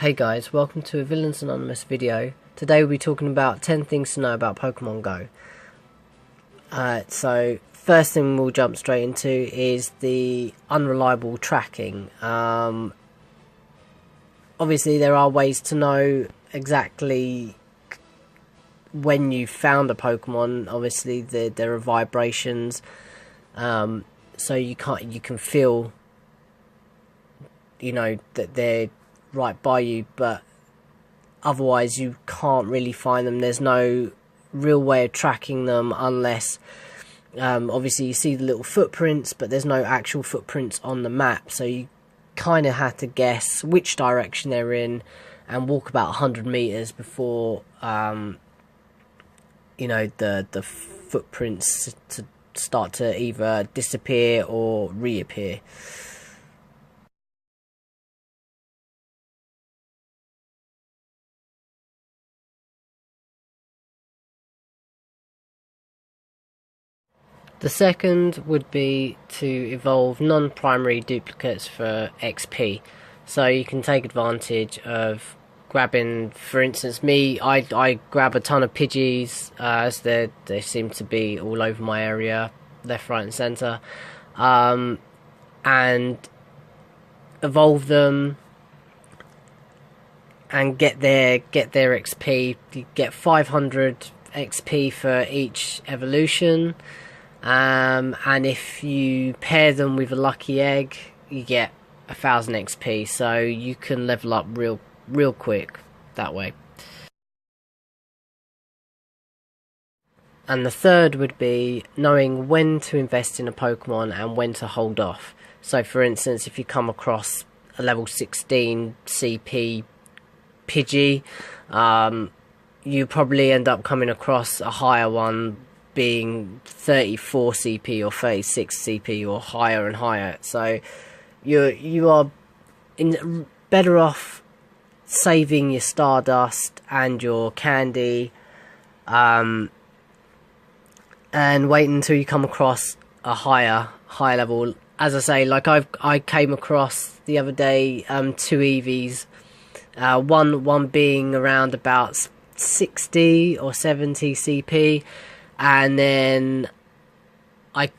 Hey guys, welcome to a Villainous Anonymous video. Today we'll be talking about 10 things to know about Pokemon Go. So first thing we'll jump straight into is the unreliable tracking. Obviously there are ways to know exactly when you found a Pokemon. Obviously there are vibrations, so you can feel, that they're right by you, but otherwise you can't really find them. There's no real way of tracking them unless obviously you see the little footprints, but there's no actual footprints on the map, so you kind of have to guess which direction they're in and walk about 100 meters before the footprints to start to either disappear or reappear. The second would be to evolve non-primary duplicates for XP. So you can take advantage of grabbing, for instance, me, I grab a ton of Pidgeys, as they seem to be all over my area, left, right and centre, and evolve them and get their XP. You get 500 XP for each evolution. And if you pair them with a lucky egg, you get 1000 XP, so you can level up real quick that way. And the third would be knowing when to invest in a Pokemon and when to hold off. So for instance, if you come across a level 16 CP Pidgey, you probably end up coming across a higher one being 34 CP or 36 CP or higher and higher. So you are better off saving your Stardust and your candy, and waiting until you come across a higher level. As I say, like I came across the other day 2 Eevees, one being around about 60 or 70 CP, and then I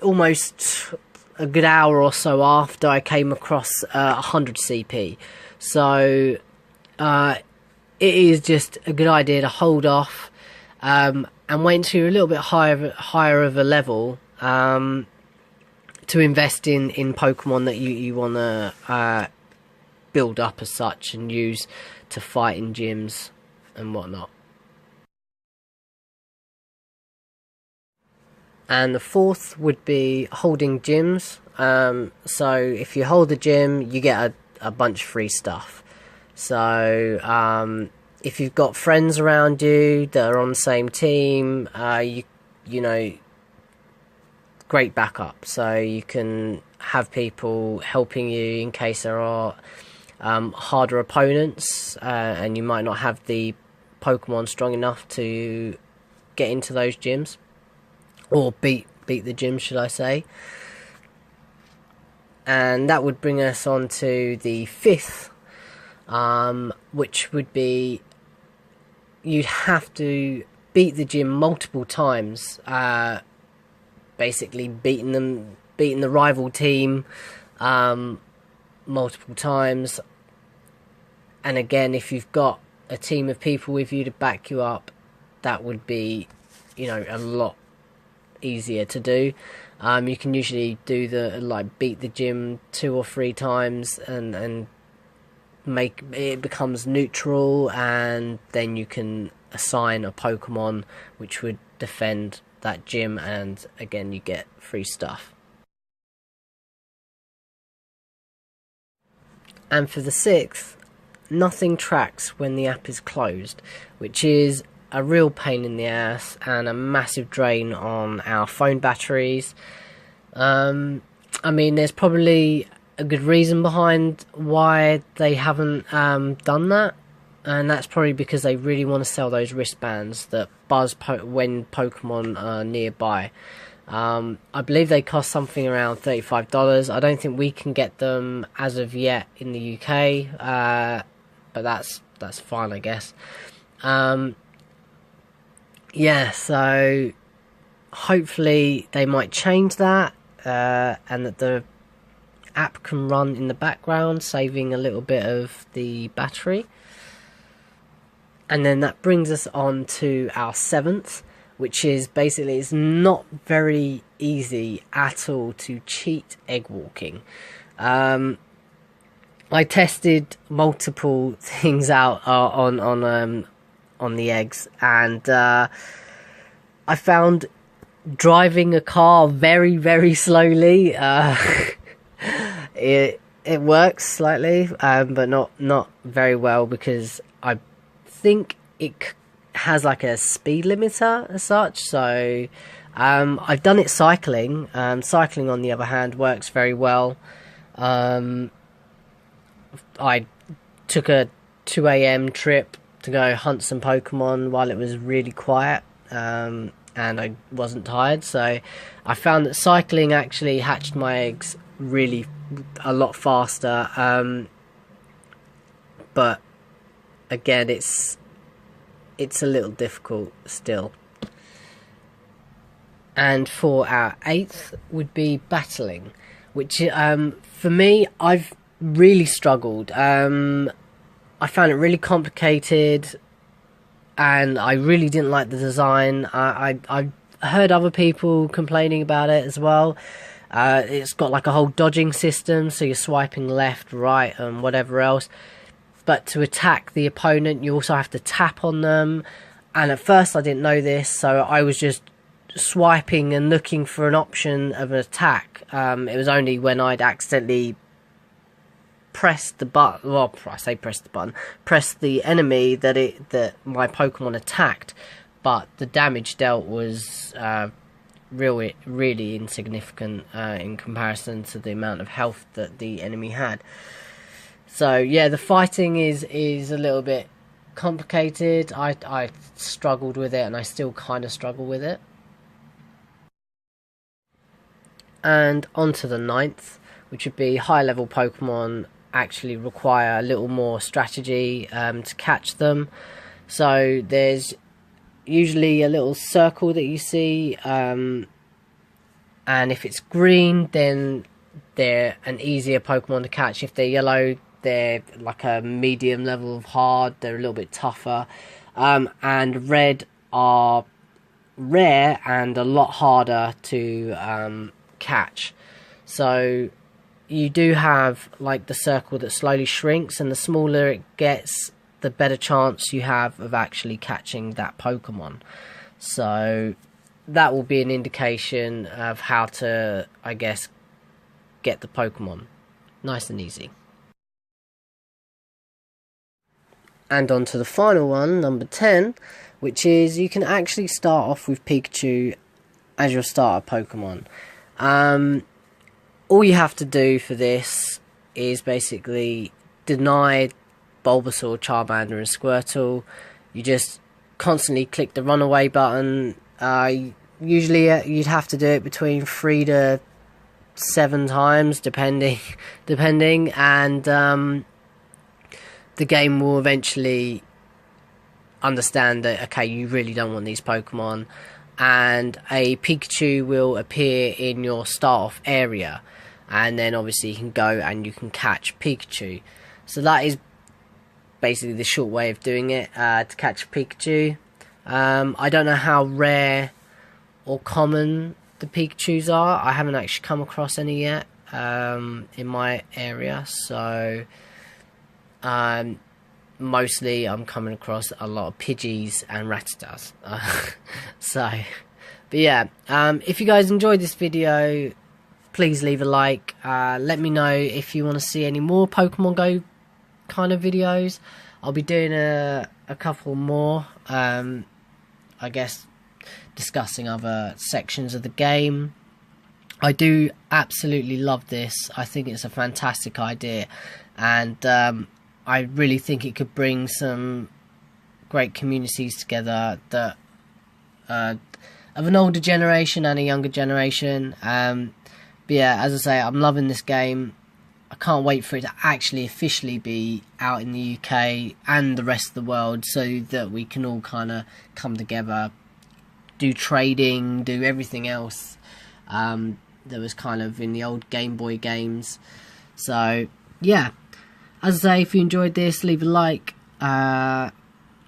almost a good hour or so after I came across 100 CP. So it is just a good idea to hold off and wait until you're a little bit higher of a level to invest in Pokemon that you want to build up as such and use to fight in gyms and whatnot. And the fourth would be holding gyms. So if you hold the gym, you get a bunch of free stuff. So if you've got friends around you that are on the same team, great backup. So you can have people helping you in case there are harder opponents, and you might not have the Pokemon strong enough to get into those gyms. Or beat the gym, should I say. And that would bring us on to the fifth, which would be you'd have to beat the gym multiple times, basically beating the rival team multiple times. And again, if you've got a team of people with you to back you up, that would be, a lot easier to do. You can usually do beat the gym 2 or 3 times and make it becomes neutral, and then you can assign a Pokemon which would defend that gym, and again you get free stuff. And for the sixth, nothing tracks when the app is closed, which is a real pain in the ass and a massive drain on our phone batteries. I mean, there's probably a good reason behind why they haven't done that, and that's probably because they really want to sell those wristbands that buzz when Pokemon are nearby. I believe they cost something around $35. I don't think we can get them as of yet in the UK, but that's fine, I guess. Yeah, so hopefully they might change that, and that the app can run in the background, saving a little bit of the battery. And then that brings us on to our 7th, which is basically, it's not very easy at all to cheat egg walking. I tested multiple things out on the eggs, and I found driving a car very, very slowly. It works slightly, but not very well, because I think it has like a speed limiter as such. So I've done it cycling. Cycling, on the other hand, works very well. I took a 2 a.m. trip to go hunt some Pokemon while it was really quiet, and I wasn't tired, so I found that cycling actually hatched my eggs really a lot faster. But again, it's a little difficult still. And for our 8th would be battling, which for me, I've really struggled. I found it really complicated, and I really didn't like the design. I heard other people complaining about it as well. It's got like a whole dodging system, so you're swiping left, right, and whatever else. But to attack the opponent, you also have to tap on them. And at first I didn't know this, so I was just swiping and looking for an option of an attack. It was only when I'd accidentally pressed the button, well, I say press the button, pressed the enemy that my Pokemon attacked, but the damage dealt was really insignificant in comparison to the amount of health that the enemy had. So yeah, the fighting is a little bit complicated. I struggled with it, and I still kind of struggle with it. And on to the 9th, which would be high level Pokemon actually require a little more strategy to catch them. So there's usually a little circle that you see, and if it's green, then they're an easier Pokemon to catch. If they're yellow, they're like a medium level of hard, they're a little bit tougher. And red are rare and a lot harder to catch. So you do have like the circle that slowly shrinks, and the smaller it gets, the better chance you have of actually catching that Pokemon. So that will be an indication of how to, I guess, get the Pokemon. Nice and easy. And on to the final one, number 10, which is you can actually start off with Pikachu as your starter Pokemon. All you have to do for this is basically deny Bulbasaur, Charmander and Squirtle. You just constantly click the runaway button. Usually you'd have to do it between 3 to 7 times, depending, and the game will eventually understand that, okay, you really don't want these Pokemon, and a Pikachu will appear in your start-off area, and then obviously you can go and you can catch Pikachu. So that is basically the short way of doing it, to catch Pikachu. I don't know how rare or common the Pikachus are. I haven't actually come across any yet in my area, so mostly I'm coming across a lot of Pidgeys and Rattatas. But yeah, if you guys enjoyed this video, please leave a like. Let me know if you want to see any more Pokemon Go kind of videos. I'll be doing a couple more, I guess, discussing other sections of the game. I do absolutely love this. I think it's a fantastic idea, and I really think it could bring some great communities together that are of an older generation and a younger generation. But yeah, as I say, I'm loving this game. I can't wait for it to actually officially be out in the UK and the rest of the world, so that we can all kind of come together, do trading, do everything else that was kind of in the old Game Boy games. So yeah, as I say, if you enjoyed this, leave a like.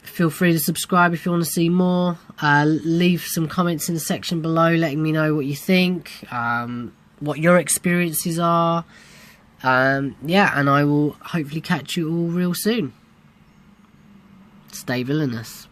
Feel free to subscribe if you want to see more. Leave some comments in the section below letting me know what you think, what your experiences are. Yeah, and I will hopefully catch you all real soon. Stay villainous.